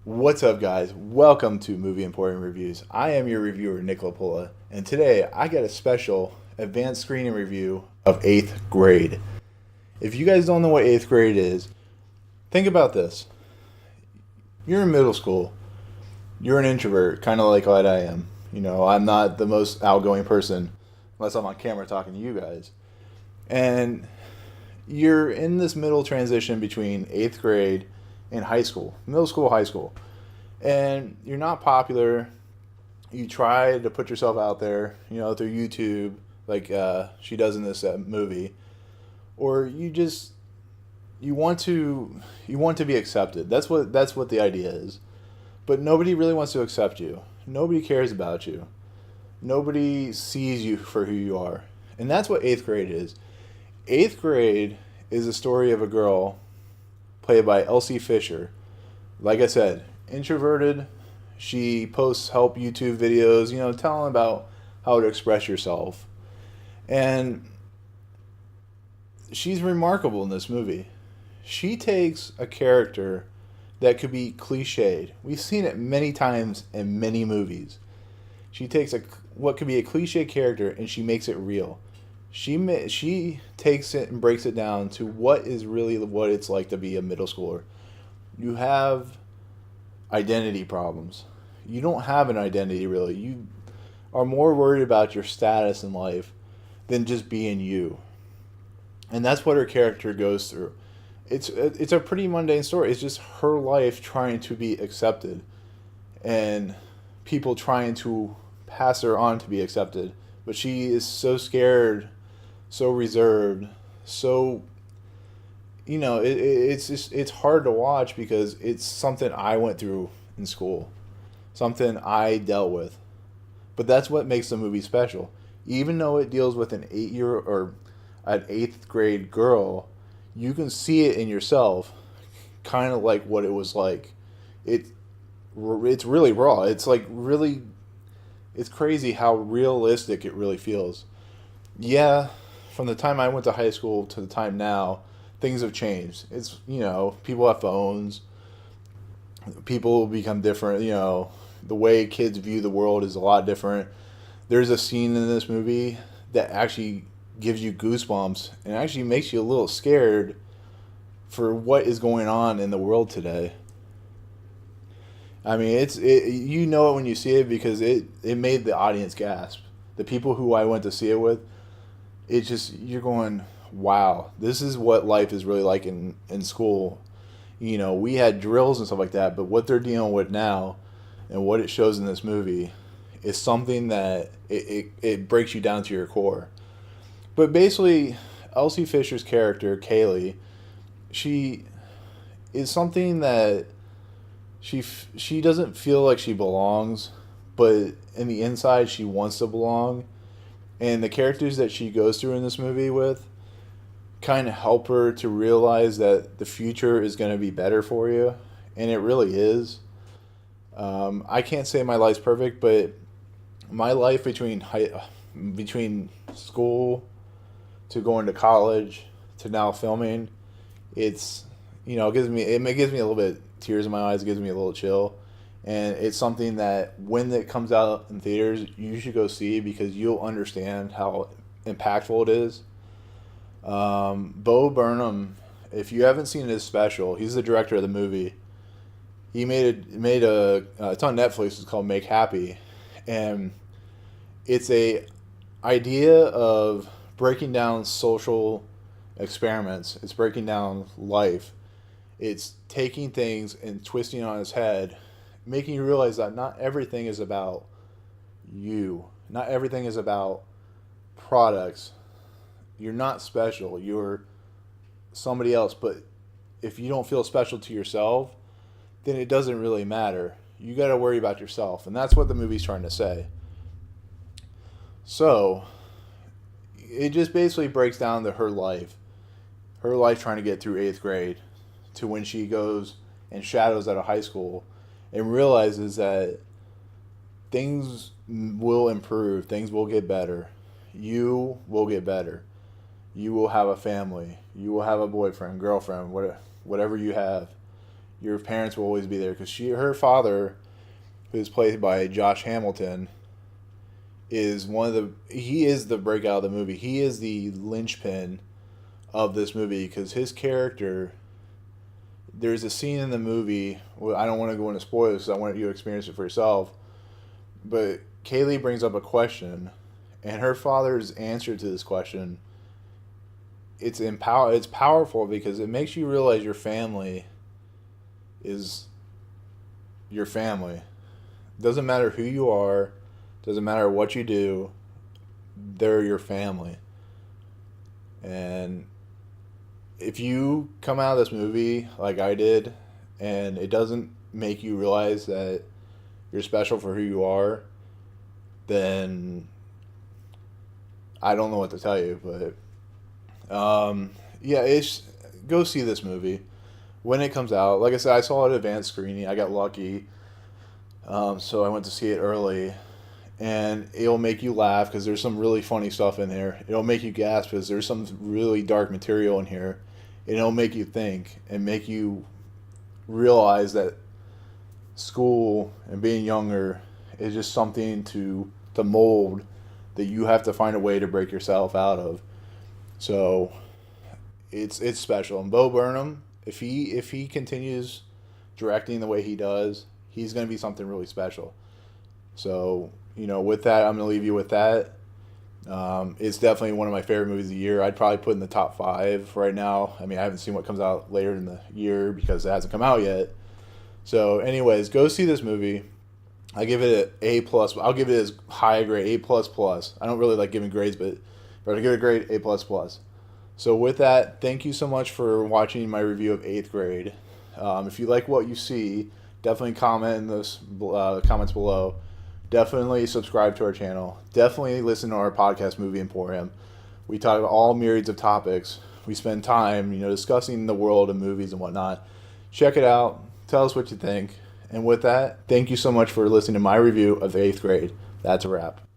What's up, guys? Welcome to Movie Emporium Reviews. I am your reviewer, Nick Lapola, and today I got a special advanced screening review of 8th grade. If you guys don't know what 8th grade is, think about this. You're in middle school, you're an introvert, kind of like what I am. I'm not the most outgoing person unless I'm on camera talking to you guys. And you're in this middle transition between 8th grade and high school, middle school, high school. And you're not popular. You try to put yourself out there, through YouTube, like she does in this movie, or you want to be accepted. That's what the idea is. But nobody really wants to accept you. Nobody cares about you. Nobody sees you for who you are. And that's what 8th grade is. 8th grade is a story of a girl played by Elsie Fisher. Like I said, introverted. She posts help YouTube videos, telling about how to express yourself. And she's remarkable in this movie. She takes a character that could be cliched. We've seen it many times in many movies. She takes what could be a cliche character and she makes it real. She takes it and breaks it down to what it's like to be a middle schooler. You have identity problems. You don't have an identity really. You are more worried about your status in life than just being you. And that's what her character goes through. It's a pretty mundane story. It's just her life trying to be accepted and people trying to pass her on to be accepted. But she is so scared, so reserved, so it's hard to watch because it's something I went through in school, something I dealt with. But that's what makes the movie special. Even though it deals with an 8-year or an 8th grade girl, you can see it in yourself, kind of like what it was like. It's really raw. It's crazy how realistic it really feels. Yeah, from the time I went to high school to the time now, things have changed. It's, people have phones. People become different. The way kids view the world is a lot different. There's a scene in this movie that actually gives you goosebumps and actually makes you a little scared for what is going on in the world today. I mean, you know it when you see it because it made the audience gasp. The people who I went to see it with, you're going, wow, this is what life is really like in school. We had drills and stuff like that, but what they're dealing with now and what it shows in this movie is something that it breaks you down to your core. But basically, Elsie Fisher's character, Kaylee, she is something that she doesn't feel like she belongs, but in the inside she wants to belong. And the characters that she goes through in this movie with kind of help her to realize that the future is going to be better for you, and it really is. I can't say my life's perfect, but my life between school to going to college to now filming, it gives me a little bit tears in my eyes. It gives me a little chill, and it's something that when it comes out in theaters, you should go see because you'll understand how impactful it is. Bo Burnham, if you haven't seen his special, he's the director of the movie. He it's on Netflix. It's called Make Happy, and it's a idea of breaking down social experiments. It's breaking down life. It's taking things and twisting on its head, making you realize that not everything is about you. Not everything is about products. You're not special. You're somebody else. But if you don't feel special to yourself, then it doesn't really matter. You got to worry about yourself. And that's what the movie's trying to say. So, it just basically breaks down to her life. Her life trying to get through 8th grade to when she goes and shadows out of high school and realizes that things will improve. Things will get better. You will get better. You will have a family. You will have a boyfriend, girlfriend, whatever you have. Your parents will always be there because her father, who's played by Josh Hamilton, is he is the breakout of the movie. He is the linchpin of this movie because his character. There's a scene in the movie. Well, I don't want to go into spoilers because I want you to experience it for yourself. But Kaylee brings up a question, and her father's answer to this question. It's powerful because it makes you realize your family is your family. Doesn't matter who you are, doesn't matter what you do, they're your family. And if you come out of this movie like I did, and it doesn't make you realize that you're special for who you are, then I don't know what to tell you. But yeah, go see this movie when it comes out. Like I said, I saw it at advanced screening. I got lucky, so I went to see it early. And it'll make you laugh because there's some really funny stuff in there. It'll make you gasp because there's some really dark material in here. And it'll make you think and make you realize that school and being younger is just something to mold that you have to find a way to break yourself out of. So it's special. And Bo Burnham, if he continues directing the way he does, he's going to be something really special. So, with that, I'm going to leave you with that. It's definitely one of my favorite movies of the year. I'd probably put in the top 5 right now. I mean, I haven't seen what comes out later in the year because it hasn't come out yet. So, anyways, go see this movie. I give it an A+. I'll give it as high a grade, A++. I don't really like giving grades, but if I give it a grade, A++. So, with that, thank you so much for watching my review of 8th grade. If you like what you see, definitely comment in those comments below. Definitely subscribe to our channel. Definitely listen to our podcast, Movie Emporium. We talk about all myriads of topics. We spend time, discussing the world of movies and whatnot. Check it out. Tell us what you think. And with that, thank you so much for listening to my review of 8th grade. That's a wrap.